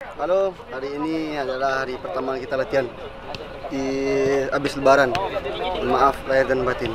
Halo, hari ini adalah hari pertama kita latihan di habis Lebaran. Maaf lahir dan batin.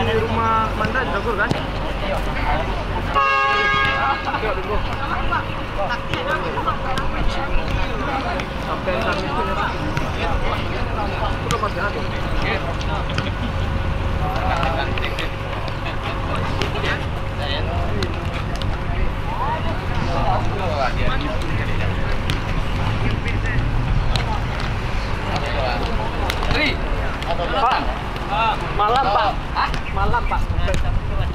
Di rumah Manda di dapur kan? Sampai kami sudah masih ada. Pak, malam Pak. Hah? Malam Pak.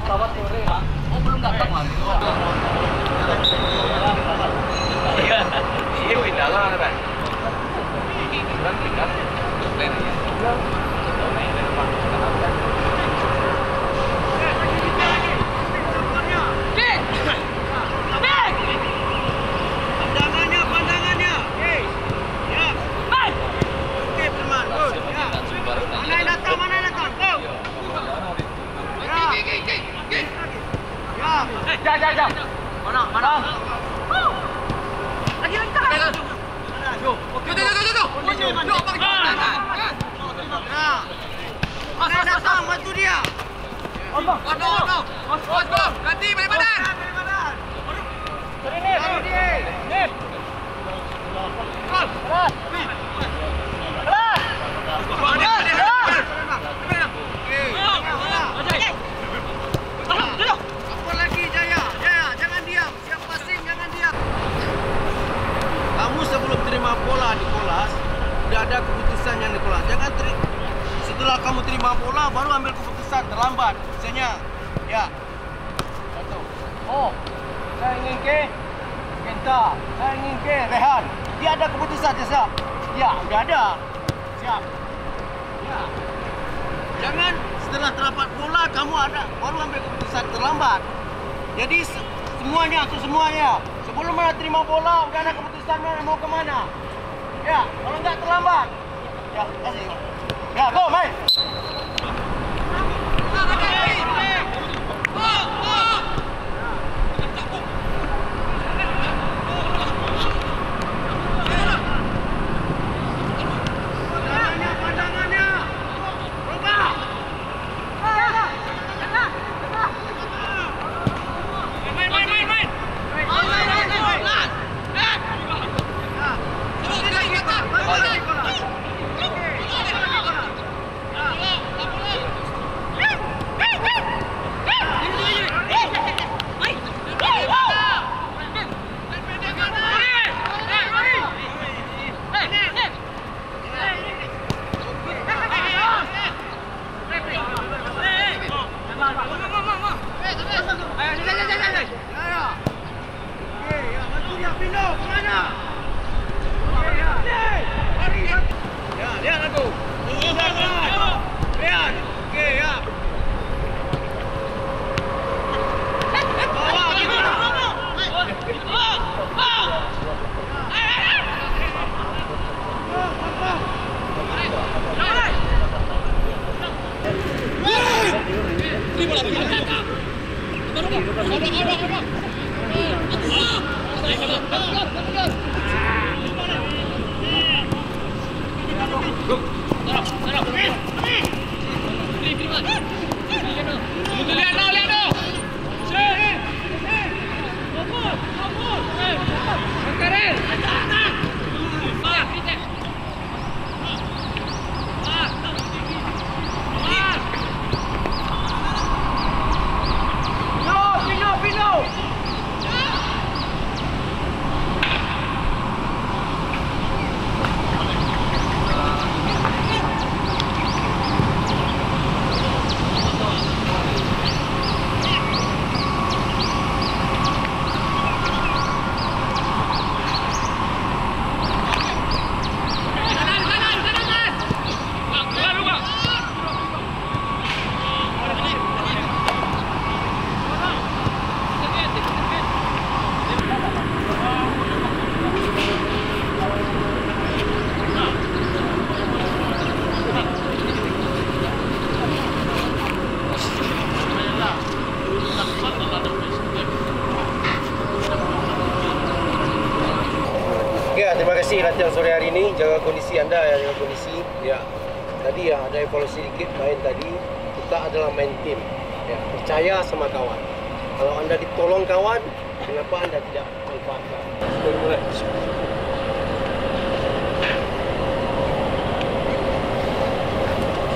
Pesawat sore Pak. Oh belum datang lagi. Iya pindah lah kan. Kan pindah. Jap. Mana? Lagi lengkap. Jom. Datang, bantu dia. Ganti balik badan. Nip. Apa lagi Jaya, jangan diam. Siap passing, jangan diam. Kamu sebelum terima bola Nicholas, sudah ada keputusan yang Nicholas. Jangan setelah kamu terima bola baru ambil keputusan terlambat. Misalnya, ya. Satu. Oh, saya ingin ke Kenta, saya ingin ke Rehan. Dia ada keputusan jasa. Ya, sudah ada. Siap. Ya. Jangan setelah terdapat bola kamu ada baru ambil keputusan terlambat. Jadi semuanya untuk semuanya. Sebelum mana terima bola, sudah ada keputusan mana mau ke mana. Ya, kalau enggak terlambat. Ya, kasih. Ya, go main. Ya, terima kasih latihan sore hari ini. Jaga kondisi anda, jaga kondisi. Ya, tadi ya ada evaluasi sedikit main tadi. Kita adalah main tim. Ya, percaya sama kawan. Kalau anda ditolong kawan, kenapa anda tidak manfaatkan?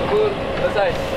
Syukur, selesai.